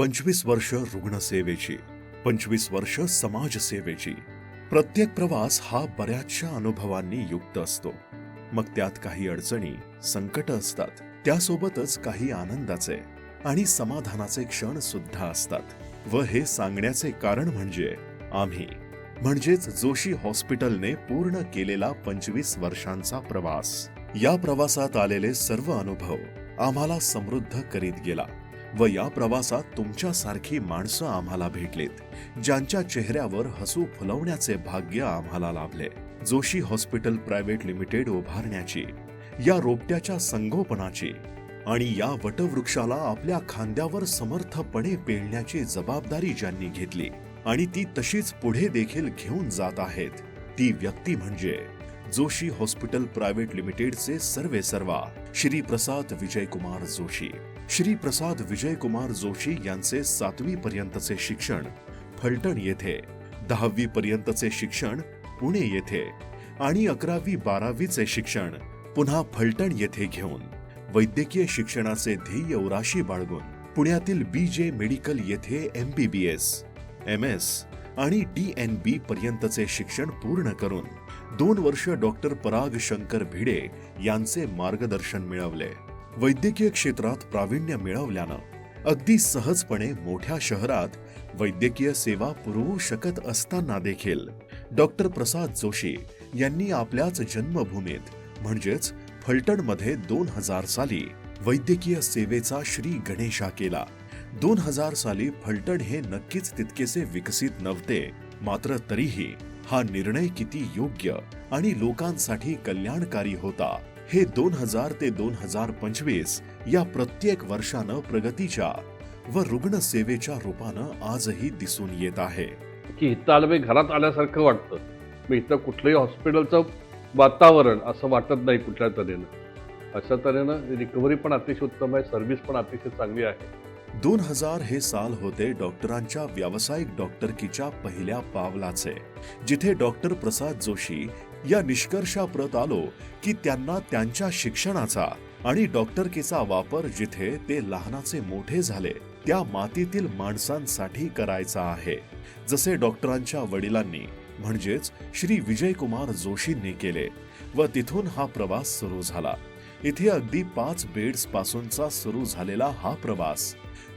25 वर्ष रुग्णसेवेची, 25 वर्ष समाजसेवेची. प्रत्येक प्रवास हा बऱ्याचशा अनुभवांनी युक्त असतो. मग त्यात काही अडचणी, संकट असतात, त्यासोबतच काही आनंदाचे आणि समाधानाचे क्षण सुद्धा असतात. व हे सांगण्याचे कारण म्हणजे आम्ही म्हणजेच जोशी हॉस्पिटलने पूर्ण केलेला 25 वर्षांचा प्रवास. या प्रवासात आलेले सर्व अनुभव आम्हाला समृद्ध करीत गेला व या प्रवासात तुमच्यासारखी माणसं आम्हाला भेटलीत, ज्यांच्या चेहऱ्यावर हसू फुलवण्याचे भाग्य आम्हाला लाभले. जोशी हॉस्पिटल प्रायव्हेट लिमिटेड उभारण्याची, या रोपट्याच्या संगोपनाची आणि या वटवृक्षाला आपल्या खांद्यावर समर्थपणे पेलण्याची जबाबदारी ज्यांनी घेतली आणि ती तशीच पुढे देखील घेऊन जात आहेत, ती व्यक्ती म्हणजे जोशी हॉस्पिटल प्रायव्हेट लिमिटेडचे सर्वेसर्वा श्री प्रसाद विजयकुमार जोशी. श्री प्रसाद विजयकुमार जोशी यांचे 7वी पर्यंतचे शिक्षण फलटण येथे, 10वी पर्यंतचे शिक्षण पुणे येथे आणि 11वी 12वीचे शिक्षण पुन्हा फलटण येथे घेऊन वैद्यकीय शिक्षणाचे ध्येय उराशी बाळगून पुण्यातील BJ मेडिकल येथे MBBS, MS आणि DNB पर्यंतचे शिक्षण पूर्ण करून 2 वर्ष डॉक्टर पराग शंकर भिडे यांचे मार्गदर्शन मिळवले. वैद्यकीय क्षेत्रात प्रावीण्य मिळवल्यानं अगदी सहजपणे मोठ्या शहरात वैद्यकीय सेवा पुरवू शकत असताना देखील डॉक्टर प्रसाद जोशी यांनी आपल्याच जन्मभूमीत म्हणजेच फलटणमध्ये 2000 साली वैद्यकीय सेवेचा श्री गणेशा केला. 2000 साली फलटण हे नक्कीच तितकेसे विकसित नव्हते, मात्र तरीही हा निर्णय किती योग्य आणि लोकांसाठी कल्याणकारी होता हे 2000 ते 2025 या प्रत्येक वर्षानं प्रगतीच्या व रुग्णसेवेच्या रूपानं आजही दिसून येत आहे. की इथं आलं म्हणजे घरात आल्यासारखं वाटतं. मग इथं कुठलंही हॉस्पिटलचं वातावरण असं वाटत नाही कुठल्या तऱ्हेनं. अशा तऱ्हेनं रिकव्हरी पण अतिशय उत्तम आहे, सर्व्हिस पण अतिशय चांगली आहे. 2000 हे साल होते डॉक्टरांच्या व्यावसायिक डॉक्टरकीच्या पहिल्या पावलाचे, जिथे डॉक्टर प्रसाद जोशी या निष्कर्षाप्रत आलो की त्यांना त्यांच्या शिक्षणाचा आणि डॉक्टरकीचा वापर जिथे ते लहानाचे मोठे झाले त्या मातीतील माणसांसाठी करायचा आहे, जसे डॉक्टरांच्या वडिलांनी म्हणजेच श्री विजयकुमार जोशींनी केले व तिथून हा प्रवास सुरू झाला. इथे अगदी 5 बेड्स पासूनचा सुरू झालेला हा प्रवास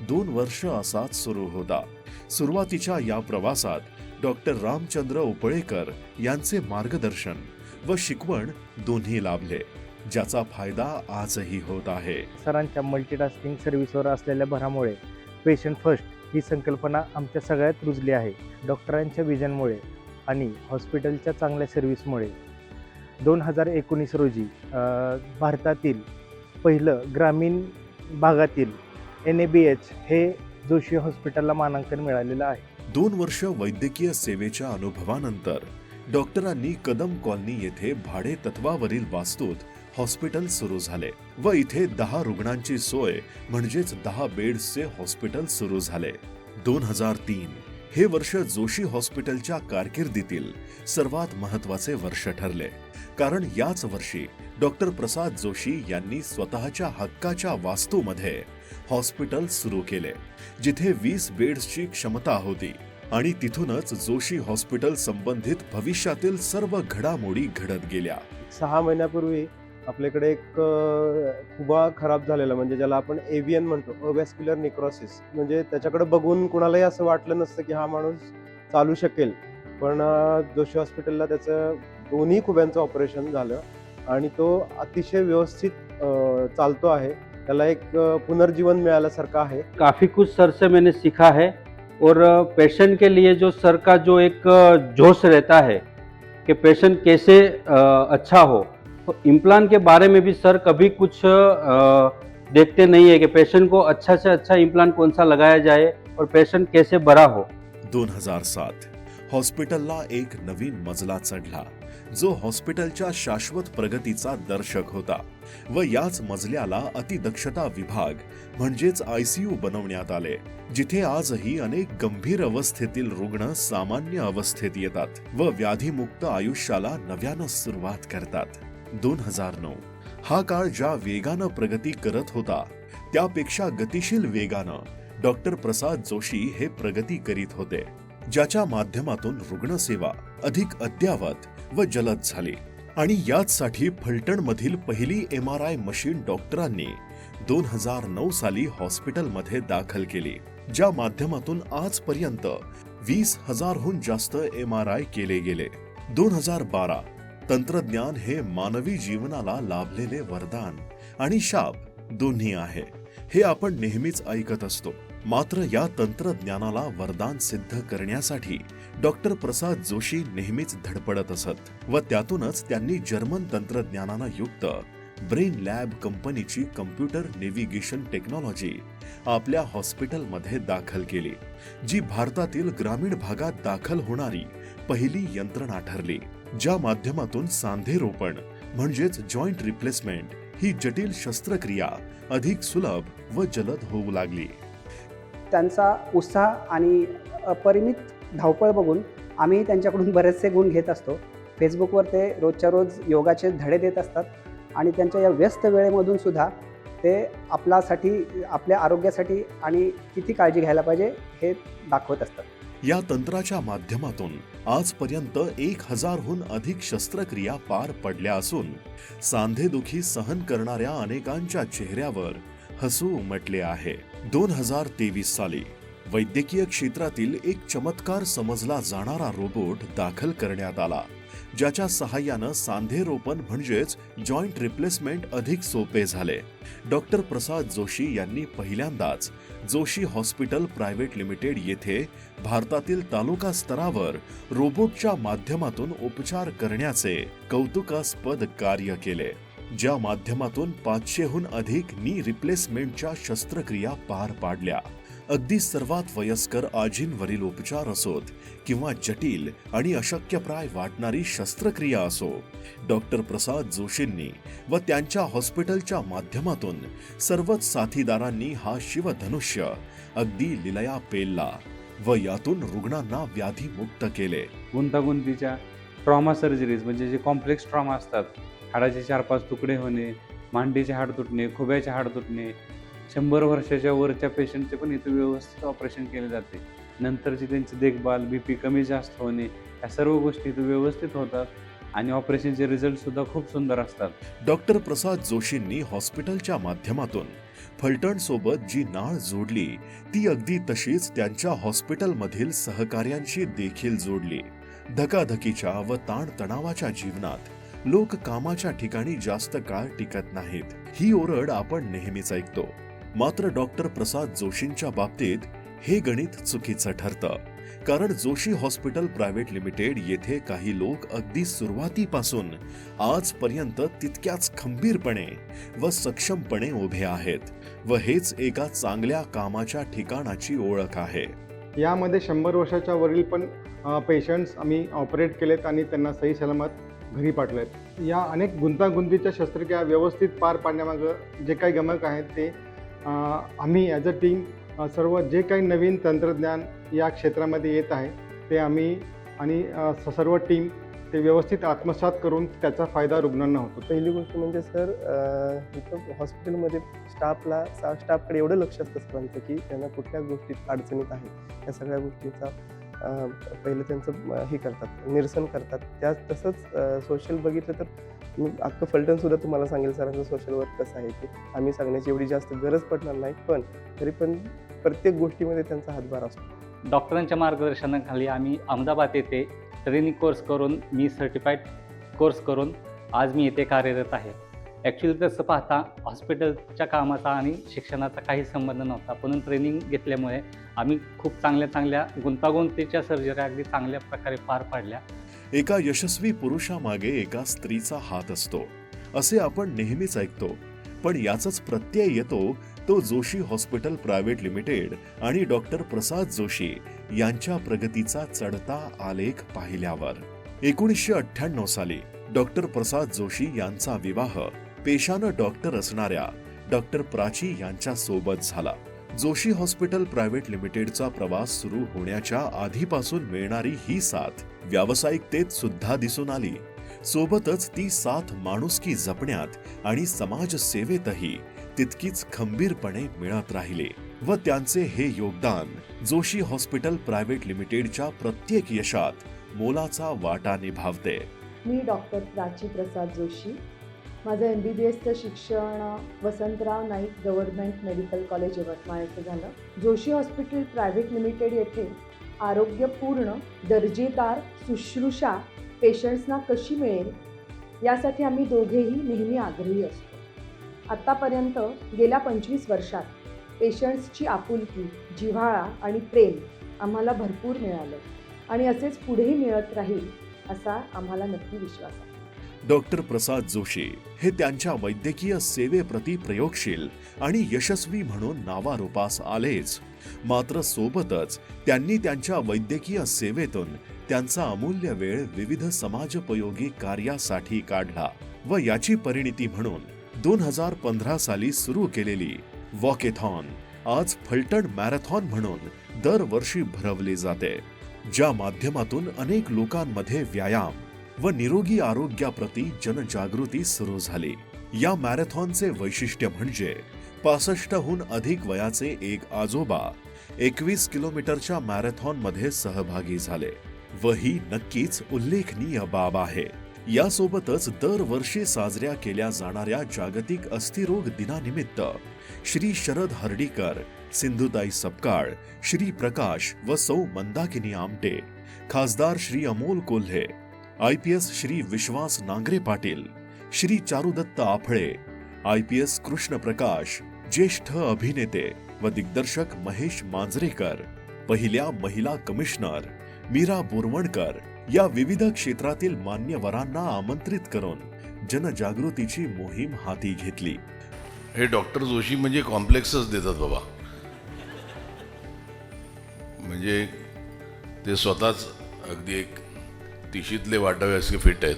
2 वर्ष असाच सुरू होता. सुरुवातीच्या या प्रवासात डॉक्टर रामचंद्र उपळेकर यांचे मार्गदर्शन व शिकवण दोन्ही लाभले, ज्याचा फायदा आजही होत आहे. सरांच्या मल्टीटास्किंग सर्व्हिसवर असलेल्या भरामुळे पेशंट फर्स्ट ही संकल्पना आमच्या सगळ्यात रुजली आहे. डॉक्टरांच्या विजनमुळे आणि हॉस्पिटलच्या चांगल्या सर्व्हिसमुळे 2019 रोजी भारतातील पहिलं ग्रामीण भागातील NABH हे जोशी हॉस्पिटलला मानांकन मिळालेलं आहे. 2 वर्ष वैद्यकीय सेवेच्या अनुभवानंतर डॉक्टरांनी कदम कॉलनी येथे भाडे तत्वावरील वास्तूत हॉस्पिटल सुरू झाले व इथे 10 रुग्णांची सोय म्हणजेच 10 बेड्सचे हॉस्पिटल सुरू झाले. 2003 हे वर्ष जोशी हॉस्पिटलच्या कारकिर्दीतील सर्वात महत्त्वाचे वर्ष ठरले, कारण याच वर्षी डॉक्टर प्रसाद जोशी यांनी स्वतःच्या हक्काच्या वास्तूमध्ये हॉस्पिटल सुरू केले, जिथे 20 बेड्सची क्षमता होती आणि तिथूनच जोशी हॉस्पिटल संबंधित भविष्यातील सर्व घडामोडी घडत गेल्या. 6 महिन्यापूर्वी आपल्याकडे एक खुबा खराब झालेला, म्हणजे ज्याला आपण AVN म्हणतो, अवॅस्क्युलर निक्रोसिस. म्हणजे त्याच्याकडे बघून कुणालाही असं वाटलं नसतं की हा माणूस चालू शकेल, पण जोशी हॉस्पिटलला त्याचं दोन्ही खुब्यांचं ऑपरेशन झालं आणि तो अतिशय व्यवस्थित चालतो आहे. त्याला एक पुनर्जीवन मिळाल्यासारखं आहे. काफ़ी कुछ सर से मैंने सीखा है और पेशेंट के लिए जो सर का जो एक जोश रहता है कि पेशेंट कैसे अच्छा हो, तो इम्प्लांट के बारे में भी सर कभी कुछ देखते नहीं है कि पेशेंट को अच्छा से अच्छा इम्प्लांट कौन सा लगाया जाए और पेशेंट कैसे बरा हो. 2007 हॉस्पिटलला एक नवीन मजला चढला, जो हॉस्पिटलच्या शाश्वत प्रगतीचा दर्शक होता व याच मजल्याला अतिदक्षता विभाग म्हणजेच ICU बनवण्यात आले, जिथे आजही अनेक गंभीर अवस्थेतील रुग्ण सामान्य अवस्थेत येतात व व्याधीमुक्त आयुष्याला नव्यानं सुरुवात करतात. 2009 हा काळ ज्या वेगानं प्रगती करत होता त्यापेक्षा गतिशील वेगानं डॉक्टर प्रसाद जोशी हे प्रगती करीत होते, ज्याच्या माध्यमातून रुग्णसेवा अधिक अद्ययावत व जलद झाली. आणि याचसाठी फलटण मधील पहिली MRI मशीन डॉक्टरांनी 2009 साली हॉस्पिटलमध्ये दाखल केली, ज्या माध्यमातून आजपर्यंत 20,000हून जास्त MRI केले गेले. 2012 तंत्रज्ञान हे मानवी जीवनाला लाभलेले वरदान आणि शाप दोन्ही आहे, हे आपण नेहमीच ऐकत असतो. मात्र या तंत्रज्ञानाला वरदान सिद्ध करण्यासाठी डॉक्टर प्रसाद जोशी नेहमीच धडपडत असत व त्यातूनच त्यांनी जर्मन तंत्रज्ञानानं युक्त ब्रेन लॅब कंपनीची कम्प्युटर नेव्हिगेशन टेक्नॉलॉजी आपल्या हॉस्पिटलमध्ये दाखल केली, जी भारतातील ग्रामीण भागात दाखल होणारी पहिली यंत्रणा ठरली, ज्या माध्यमातून सांधेरोपण म्हणजेच जॉईंट रिप्लेसमेंट ही जटिल शस्त्रक्रिया अधिक सुलभ व जलद होऊ लागली. त्यांचा उत्साह आणि अपरिमित धावपळ बघून आम्ही त्यांच्याकडून बरेचसे गुण घेत असतो. फेसबुकवर ते रोजच्या रोज योगाचे धडे देत असतात आणि त्यांच्या या व्यस्त वेळेमधून सुद्धा ते आपल्या आरोग्यासाठी आणि किती काळजी घ्यायला पाहिजे हे दाखवत असतात. या तंत्राच्या माध्यमातून आजपर्यंत 1000हून अधिक शस्त्रक्रिया पार पडल्या असून सांधेदुखी सहन करणाऱ्या अनेकांच्या चेहऱ्यावर हसू उमटले आहे. 2023 साली वैद्यकीय क्षेत्रातील एक चमत्कार समजला जाणारा रोबोट दाखल करण्यात आला, ज्याच्या सहाय्यानं सांधेरोपण म्हणजेच जॉईंट रिप्लेसमेंट अधिक सोपे झाले. डॉक्टर प्रसाद जोशी यांनी पहिल्यांदाच जोशी हॉस्पिटल प्रायव्हेट लिमिटेड येथे भारतातील तालुका स्तरावर रोबोटच्या माध्यमातून उपचार करण्याचे कौतुकास्पद कार्य केले, ज्या माध्यमातून 500हून अधिक नी रिप्लेसमेंटच्या शस्त्रक्रिया पार पाडल्या. अगदी सर्वात वयस्कर आजींवरील उपचार असोत किंवा जटिल आणि अशक्यप्राय वाटणारी शस्त्रक्रिया असो, डॉक्टर प्रसाद जोशींनी व त्यांच्या हॉस्पिटलच्या माध्यमातून सर्वच साथीदारांनी हा शिवधनुष्य अगदी लिलया पेलला व यातून रुग्णांना व्याधीमुक्त केले. गुंतागुंतीच्या ट्रॉमा सर्जरीज म्हणजे जे कॉम्प्लेक्स ट्रॉमा असतात, हाडाचे 4-5 तुकडे होणे, मांडीचे हाड तुटणे, खुब्याचे हाड तुटणे, 100 वर्षाच्या वरच्या पेशंटचे पण इथे व्यवस्थित ऑपरेशन केले जाते. नंतरची त्यांची देखभाल, BP कमी जास्त होणे, या सर्व गोष्टी इथे व्यवस्थित होतात आणि ऑपरेशनचे रिझल्ट सुद्धा खूप सुंदर असतात. डॉक्टर प्रसाद जोशींनी हॉस्पिटलच्या माध्यमातून फलटण सोबत जी नाळ जोडली, ती अगदी तशीच त्यांच्या हॉस्पिटलमधील सहकार्यांशी देखील जोडली. धकाधकीच्या व ताणतणावाच्या जीवनात लोक कामाच्या ठिकाणी जास्त काळ टिकत नाहीत, ही ओरड आपण नेहमीच ऐकतो. मात्र डॉक्टर प्रसाद जोशींच्या बाबतीत हे गणित चुकीचं ठरतं, कारण जोशी हॉस्पिटल प्रायव्हेट लिमिटेड येथे काही लोक अगदी सुरुवातीपासून आजपर्यंत तितक्याच खंबीरपणे व सक्षमपणे उभे आहेत व हेच एका चांगल्या कामाच्या ठिकाणाची ओळख आहे. यामध्ये 100 वर्षाच्या वरील पण पेशंट्स आम्ही ऑपरेट केलेत आणि त्यांना सही सलामत घरी पाठवलेत. या अनेक गुंतागुंतीच्या शस्त्रक्रिया व्यवस्थित पार पाडण्यामागं जे काही गमक आहेत ते आम्ही ॲज अ टीम सर्व जे काही नवीन तंत्रज्ञान या क्षेत्रामध्ये येत आहे ते आम्ही आणि सर्व टीम ते व्यवस्थित आत्मसात करून त्याचा फायदा रुग्णांना होतो. पहिली गोष्ट म्हणजे सर, इथं हॉस्पिटलमध्ये स्टाफकडे एवढं लक्ष असतं सरांचं की त्यांना कुठल्या गोष्टीत अडचणीत आहे या सगळ्या गोष्टींचा पहिलं त्यांचं हे करतात, निरसन करतात. तसंच सोशल बघितलं तर अख्खं फलटणसुद्धा तुम्हाला सांगेल सरांचं सोशल वर्क कसं आहे की आम्ही सांगण्याची एवढी जास्त गरज पडणार नाही, पण तरी पण प्रत्येक गोष्टीमध्ये त्यांचा हातभार असतो. डॉक्टरांच्या मार्गदर्शनाखाली आम्ही अहमदाबाद येथे ट्रेनिंग कोर्स करून मी सर्टिफाईड कोर्स करून आज मी येथे कार्यरत आहे. ॲक्च्युली तसं पाहता हॉस्पिटलच्या कामाचा आणि शिक्षणाचा काही संबंध नव्हता, पण ट्रेनिंग घेतल्यामुळे आम्ही खूप चांगल्या गुंतागुंतीच्या सर्जऱ्या अगदी चांगल्या प्रकारे पार पाडल्या. एका यशस्वी पुरुषामागे एका स्त्रीचा हात असतो असे आपण नेहमीच ऐकतो, पण याचाच प्रत्यय येतो तो जोशी हॉस्पिटल प्रायव्हेट लिमिटेड आणि डॉक्टर प्रसाद जोशी यांच्या प्रगतीचा चढता आलेख पाहिल्यावर. 1998 साली डॉक्टर प्रसाद जोशी यांचा विवाह पेशानं डॉक्टर असणाऱ्या डॉक्टर प्राची यांच्या सोबत झाला. जोशी हॉस्पिटल प्रायव्हेट लिमिटेडचा प्रवास सुरू होण्याच्या आधीपासून मिळणारी ही साथ व्यावसायिकतेत सुद्धा दिसून आली. सोबतच ती साथ माणुसकी जपण्यात आणि समाज सेवेतही तितकीच खंबीरपणे मिळत राहिली. व त्यांचे हे योगदान जोशी हॉस्पिटल प्रायव्हेट लिमिटेडच्या प्रत्येक यशात मोलाचा वाटा निभावते. मी डॉक्टर प्राची प्रसाद जोशी. माझं MBBSचं शिक्षण Vasantrao Naik government medical college Yavatmal येथे झालं. जोशी हॉस्पिटल प्रायव्हेट लिमिटेड येथे आरोग्यपूर्ण दर्जेदार शुश्रूषा पेशंट्सना कशी मिळेल यासाठी आम्ही दोघेही नेहमी आग्रही असतो. आत्तापर्यंत गेल्या 25 वर्षात पेशंट्सची आपुलकी, जिव्हाळा आणि प्रेम आम्हाला भरपूर मिळालं आणि असेच पुढेही मिळत राहील असा आम्हाला नक्की विश्वास आहे. डॉक्टर प्रसाद जोशी हे त्यांच्या वैद्यकीय सेवेप्रती प्रयोगशील आणि यशस्वी म्हणून नावारूपास आलेच, मात्र सोबतच त्यांनी त्यांच्या वैद्यकीय सेवेतून त्यांचा अमूल्य वेळ विविध समाजोपयोगी कार्यासाठी काढला व याची परिणिती म्हणून 2015 साली सुरू केलेली वॉकेथॉन आज फलटण मॅरेथॉन म्हणून दरवर्षी भरवली जाते, ज्या माध्यमातून अनेक लोकांमध्ये व्यायाम व निरोगी आरोग्याप्रती जनजागृती सुरू झाली. या मॅरेथॉनचे वैशिष्ट्य म्हणजे 65हून अधिक वयाचे एक आजोबा 21 किलोमीटरच्या मॅरेथॉनमध्ये सहभागी झाले व ही नक्कीच उल्लेखनीय बाब आहे. यासोबतच दरवर्षी साजऱ्या केल्या जाणाऱ्या जागतिक अस्थिरोग दिनानिमित्त श्री शरद हर्डीकर, सिंधुताई सपकाळ, श्री प्रकाश व सौ मंदाकिनी आमटे, खासदार श्री अमोल कोल्हे, IPS श्री विश्वास नांगरे पाटील, श्री चारुदत्त आफळे, IPS कृष्ण प्रकाश, ज्येष्ठ अभिनेते व दिग्दर्शक महेश मांजरेकर, पहिल्या महिला कमिशनर मीरा बोरवणकर या विविध क्षेत्रातील मान्यवरांना आमंत्रित करून जनजागृतीची मोहीम हाती घेतली. हे डॉक्टर जोशी म्हणजे कॉम्प्लेक्सच देतात बाबा. म्हणजे ते स्वतःच अगदी एक तिशीतले वाटावे असे फिट आहेत.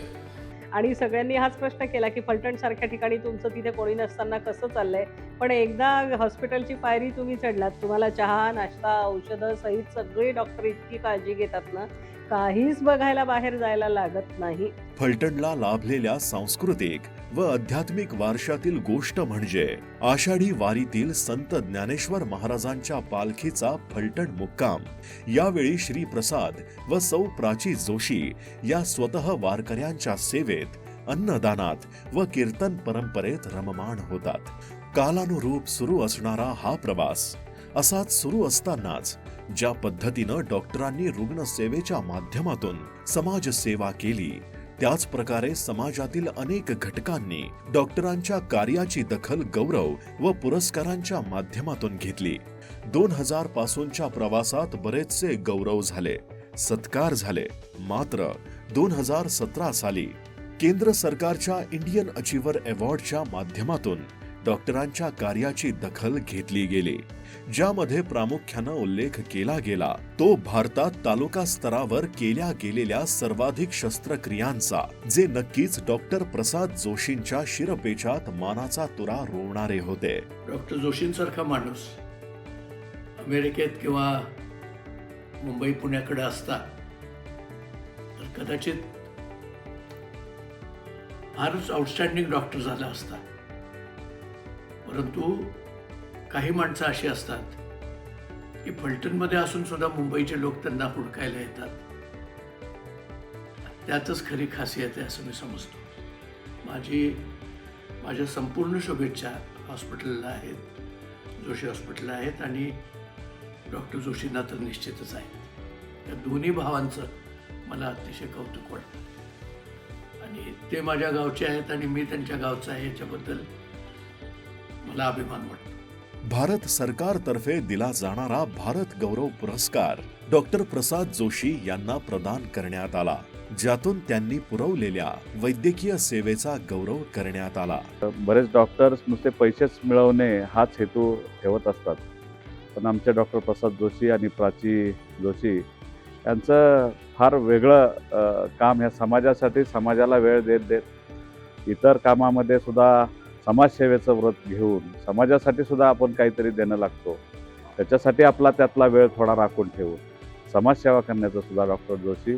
आणि सगळ्यांनी हाच प्रश्न केला की फलटणसारख्या ठिकाणी तुमचं तिथे कोणी नसताना कसं चाललंय, पण एकदा हॉस्पिटलची पायरी तुम्ही चढलात, तुम्हाला चहा, नाश्ता, औषधं सहित सगळे डॉक्टर इतकी काळजी घेतात ना, काहीच बघायला बाहेर जायला लागत नाही. फलटणला लाभलेल्या सांस्कृतिक व आध्यात्मिक वारशातील गोष्ट म्हणजे आषाढी वारीतील संत ज्ञानेश्वर महाराजांच्या पालखीचा फलटण मुक्काम. यावेळी श्री प्रसाद व सौ प्राची जोशी या स्वतः वारकऱ्यांच्या सेवेत, अन्नदानात व कीर्तन परंपरेत रममाण होतात. कालानुरूप सुरू असणारा हा प्रवास असाच सुरू असतानाच ज्या पद्धतीनं डॉक्टरांनी रुग्णसेवेच्या माध्यमातून समाजसेवा केली, त्याच प्रकारे समाजातील अनेक घटकांनी डॉक्टरांच्या कार्याची दखल गौरव व पुरस्कारांच्या माध्यमातून घेतली. 2000 पासूनच्या प्रवासात बरेचसे गौरव झाले, सत्कार झाले, मात्र 2017 साली केंद्र सरकारच्या इंडियन अचिव्हर अवॉर्डच्या माध्यमातून डॉक्टरांच्या कार्याची दखल घेतली गेली, ज्यामध्ये प्रामुख्यानं उल्लेख केला गेला तो भारतात तालुका स्तरावर केल्या गेलेल्या सर्वाधिक शस्त्रक्रियांचा, जे नक्कीच डॉक्टर प्रसाद जोशींच्या शिरपेचात मानाचा तुरा रोवणारे होते. डॉक्टर जोशींसारखा माणूस अमेरिकेत किंवा मुंबई पुण्याकडे असता तर कदाचित फारच आउटस्टँडिंग डॉक्टर झाला असता. परंतु काही माणसं अशी असतात की फलटणमध्ये असून सुद्धा मुंबईचे लोक त्यांना हुडकायला येतात. त्यातच खरी खासियत आहे असं मी समजतो. माझ्या संपूर्ण शुभेच्छा हॉस्पिटलला आहेत, जोशी हॉस्पिटलला आहेत आणि डॉक्टर जोशींना तर निश्चितच आहे. या दोन्ही भावांचं मला अतिशय कौतुक वाटतं आणि ते माझ्या गावचे आहेत आणि मी त्यांच्या गावचा आहे, याच्याबद्दल मला अभिमान वाटतो. भारत सरकारतर्फे दिला जाणारा भारत गौरव पुरस्कार डॉक्टर प्रसाद जोशी यांना प्रदान करण्यात आला, ज्यातून त्यांनी पुरवलेल्या वैद्यकीय सेवेचा गौरव करण्यात आला. बरेच डॉक्टर्स नुसते पैसेच मिळवणे हाच हेतू ठेवत असतात, पण आमचे डॉक्टर प्रसाद जोशी आणि प्राची जोशी यांचं फार वेगळं काम ह्या समाजासाठी, समाजाला वेळ देत इतर कामामध्ये सुद्धा समाजसेवेचं व्रत घेऊन समाजासाठी सुद्धा आपण काहीतरी देणं लागतो, त्याच्यासाठी आपला त्यातला वेळ थोडा राखून ठेवून समाजसेवा करण्याचं सुद्धा डॉक्टर जोशी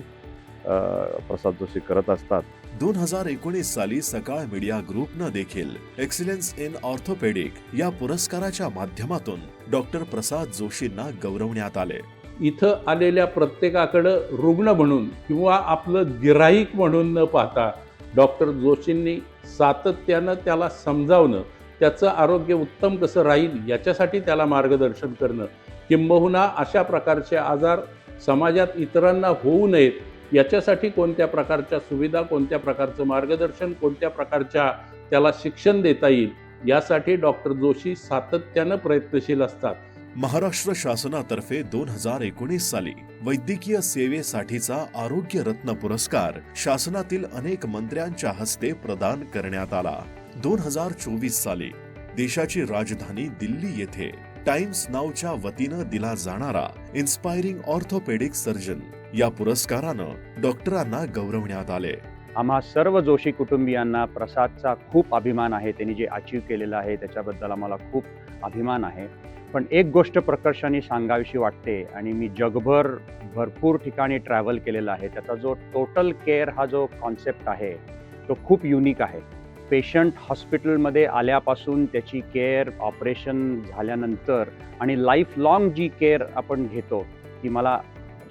प्रसाद जोशी करत असतात. 2019 साली सकाळ मीडिया ग्रुपनं देखील एक्सलन्स इन ऑर्थोपेडिक या पुरस्काराच्या माध्यमातून डॉक्टर प्रसाद जोशींना गौरवण्यात आले. इथं आलेल्या प्रत्येकाकडं रुग्ण म्हणून किंवा आपलं गिराईक म्हणून न पाहता डॉक्टर जोशींनी सातत्यानं त्याला समजावणं, त्याचं आरोग्य उत्तम कसं राहील याच्यासाठी त्याला मार्गदर्शन करणं, किंबहुना अशा प्रकारचे आजार समाजात इतरांना होऊ नयेत याच्यासाठी कोणत्या प्रकारच्या सुविधा, कोणत्या प्रकारचं मार्गदर्शन, कोणत्या प्रकारच्या त्याला शिक्षण देता येईल यासाठी डॉक्टर जोशी सातत्यानं प्रयत्नशील असतात. महाराष्ट्र शासनातर्फे 2019 साली वैद्यकीय सेवेसाठीचा आरोग्य रत्न पुरस्कार शासनातील अनेक मंत्र्यांच्या हस्ते प्रदान करण्यात आला. 2024 साली देशाची राजधानी दिल्ली येथे टाइम्स नावच्या वतीनं दिला जाणारा इन्स्पायरिंग ऑर्थोपेडिक सर्जन या पुरस्कारानं डॉक्टरांना गौरवण्यात आले. आम्हा सर्व जोशी कुटुंबियांना प्रसादचा खूप अभिमान आहे. त्यांनी जे अचीव केलेलं आहे त्याच्याबद्दल आम्हाला खूप अभिमान आहे. पण एक गोष्ट प्रकर्षाने सांगावीशी वाटते आणि मी जगभर भरपूर ठिकाणी ट्रॅव्हल केलेला आहे. त्याचा जो टोटल केअर हा जो कॉन्सेप्ट आहे तो खूप युनिक आहे. पेशंट हॉस्पिटलमध्ये आल्यापासून त्याची केअर, ऑपरेशन झाल्यानंतर आणि लाईफ लाँग जी केअर आपण घेतो ती मला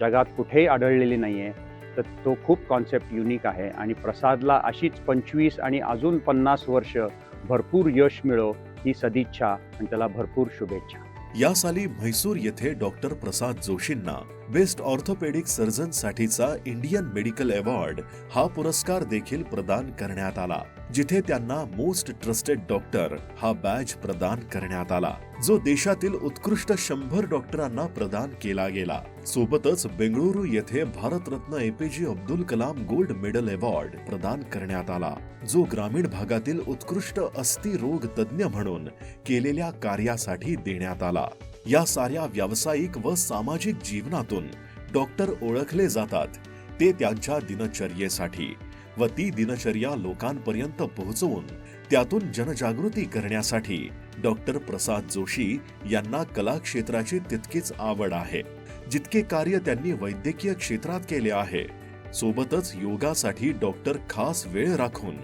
जगात कुठेही आढळलेली नाही आहे. तर तो खूप कॉन्सेप्ट युनिक आहे आणि प्रसादला अशीच 25 आणि अजून 50 वर्ष भरपूर यश मिळो ही सदिच्छा आणि त्याला भरपूर शुभेच्छा. या साली म्हैसूर येथे डॉक्टर प्रसाद जोशींना बेस्ट ऑर्थोपेडिक सर्जन साठीचा इंडियन मेडिकल अवॉर्ड हा पुरस्कार देखील प्रदान करण्यात आला, जिथे त्यांना मोस्ट ट्रस्टेड डॉक्टर हा बॅज प्रदान करण्यात आला, जो देशातील उत्कृष्ट 100 डॉक्टरांना प्रदान केला गेला. सोबतच बेंगळुरू येथे Bharat Ratna APJ Abdul Kalam gold medal award प्रदान करण्यात आला, जो ग्रामीण भागातील उत्कृष्ट अस्थिरोग रोग तज्ञ म्हणून केलेल्या कार्यासाठी देण्यात आला. या साऱ्या व्यावसायिक व सामाजिक जीवनातून डॉक्टर ओळखले जातात ते त्यांच्या दिनचर्येसाठी व ती दिनचर्या लोकांपर्यंत पोहोचवून त्यातून जनजागृती करण्यासाठी डॉक्टर प्रसाद जोशी यांना कला क्षेत्राची तितकीच आवड आहे जितके कार्य त्यांनी वैद्यकीय क्षेत्रात केले आहे. सोबतच योगासाठी डॉक्टर खास वेळ राखून,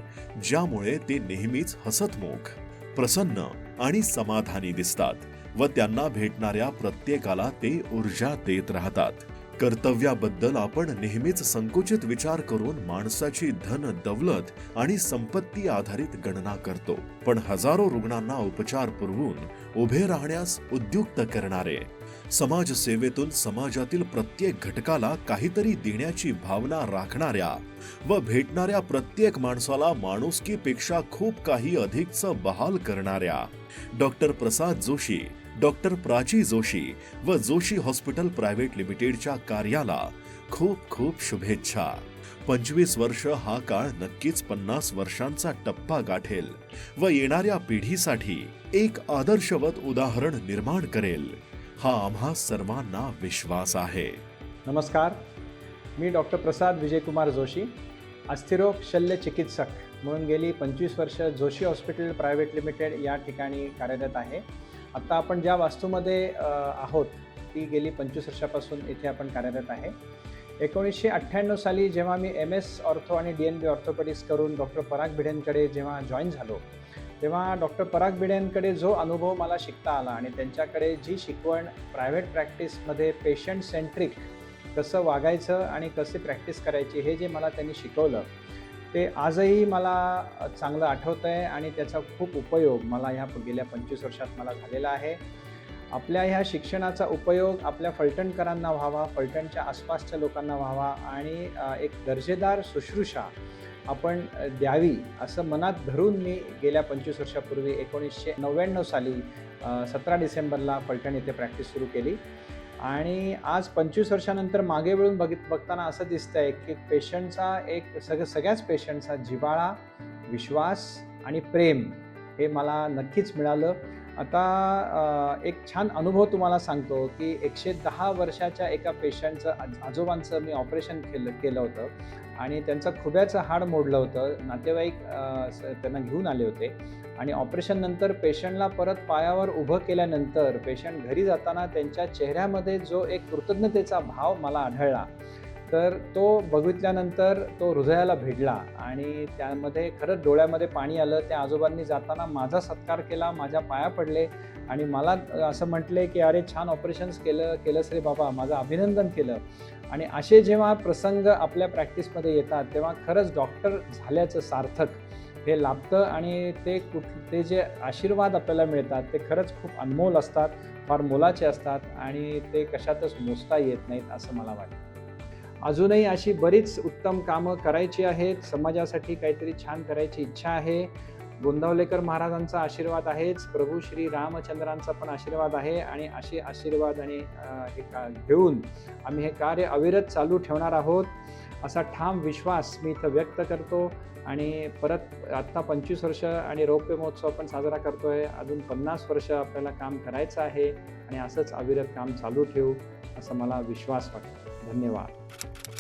ज्यामुळे ते नेहमीच हसतमुख, प्रसन्न आणि समाधानी दिसतात व त्यांना भेटणाऱ्या प्रत्येकाला ते ऊर्जा देत राहतात. कर्तव्याबद्दल आपण नेहमीच संकुचित विचार करून माणसाची धन, दौलत आणि संपत्ती आधारित गणना करतो, पण हजारो रुग्णांना उपचार पुरवून उभे राहण्यास उद्युक्त करणारे, समाजसेवेतून समाजातील प्रत्येक घटकाला काहीतरी देण्याची भावना राखणाऱ्या व भेटणाऱ्या प्रत्येक माणसाला माणुसकीपेक्षा खूप काही अधिकचं बहाल करणाऱ्या डॉक्टर प्रसाद जोशी, डॉक्टर प्राची जोशी व जोशी हॉस्पिटल प्रायव्हेट लिमिटेडच्या कार्याला खूप खूप शुभेच्छा. 25 वर्ष हा काळ नक्कीच 50 वर्षांचा टप्पा गाठेल व येणाऱ्या पिढीसाठी एक आदर्शवत उदाहरण निर्माण करेल, हा आम्हा सर्वांना विश्वास आहे. नमस्कार, मी डॉक्टर प्रसाद विजयकुमार जोशी, अस्थिरोग शल्य चिकित्सक म्हणून गेली 25 वर्ष जोशी हॉस्पिटल प्रायव्हेट लिमिटेड या ठिकाणी कार्यरत आहे. आत्ता आपण ज्या वास्तूमध्ये आहोत ती गेली 25 वर्षापासून इथे आपण कार्यरत आहे. 1998 साली जेव्हा मी MS ऑर्थो आणि DNB ऑर्थोपेडिक्स करून डॉक्टर पराग भिडेंकडे जेव्हा जॉईन झालो, तेव्हा डॉक्टर पराग भिडेंकडे जो अनुभव मला शिकता आला आणि त्यांच्याकडे जी शिकवण प्रायव्हेट प्रॅक्टिसमध्ये पेशंट सेंट्रिक कसं वागायचं आणि कसे प्रॅक्टिस करायची हे जे मला त्यांनी शिकवलं ते आजही मला चांगलं आठवतं आहे आणि त्याचा खूप उपयोग मला ह्या गेल्या 25 वर्षात मला झालेला आहे. आपल्या ह्या शिक्षणाचा उपयोग आपल्या फलटणकरांना व्हावा, फलटणच्या आसपासच्या लोकांना व्हावा आणि एक दर्जेदार शुश्रूषा आपण द्यावी असं मनात धरून मी गेल्या 25 वर्षापूर्वी 1999 साली 17 डिसेंबरला फलटण येथे प्रॅक्टिस सुरू केली आणि आज 25 वर्षानंतर मागे वळून बघताना असं दिसतं आहे की पेशंटचा एक सगळ्याच पेशंटचा जिव्हाळा, विश्वास आणि प्रेम हे मला नक्कीच मिळालं. आता एक छान अनुभव तुम्हाला सांगतो की 110 वर्षाच्या एका पेशंटचं आजोबांचं मी ऑपरेशन केलं होतं आणि त्यांचं खुब्याचं हाड मोडलं होतं. नातेवाईक त्यांना घेऊन आले होते आणि ऑपरेशननंतर पेशंटला परत पायावर उभं केल्यानंतर पेशंट घरी जाताना त्यांच्या चेहऱ्यामध्ये जो एक कृतज्ञतेचा भाव मला आढळला तर तो बघितल्यानंतर तो हृदयाला भिडला आणि त्यामध्ये खरंच डोळ्यामध्ये पाणी आलं. त्या आजोबांनी जाताना माझा सत्कार केला, माझ्या पाया पडले आणि मला असं म्हटले की अरे छान ऑपरेशन्स केलंस रे बाबा, माझं अभिनंदन केलं. आणि असे जेव्हा प्रसंग आपल्या प्रॅक्टिसमध्ये येतात तेव्हा खरंच डॉक्टर झाल्याचं सार्थक हे लाभतं आणि ते जे आशीर्वाद आपल्याला मिळतात ते खरंच खूप अनमोल असतात, फार मोलाचे असतात आणि ते कशातच मोजता येत नाहीत असं मला वाटतं. अजूनही अशी बरीच उत्तम कामं करायची आहेत, समाजासाठी काहीतरी छान करायची इच्छा आहे. गोंदावलेकर महाराजांचा आशीर्वाद आहेच, प्रभू श्री रामचंद्रांचा पण आशीर्वाद आहे आणि असे आशीर्वाद आणि घेऊन आम्ही हे कार्य अविरत चालू ठेवणार आहोत असा ठाम विश्वास मी इथं व्यक्त करतो. आणि परत आत्ता 25 वर्ष आणि रौप्य महोत्सव आपण साजरा करतोय, अजून 50 वर्ष आपल्याला काम करायचं आहे आणि असंच अविरत काम चालू ठेवू असं मला विश्वास वाटतो. धन्यवाद.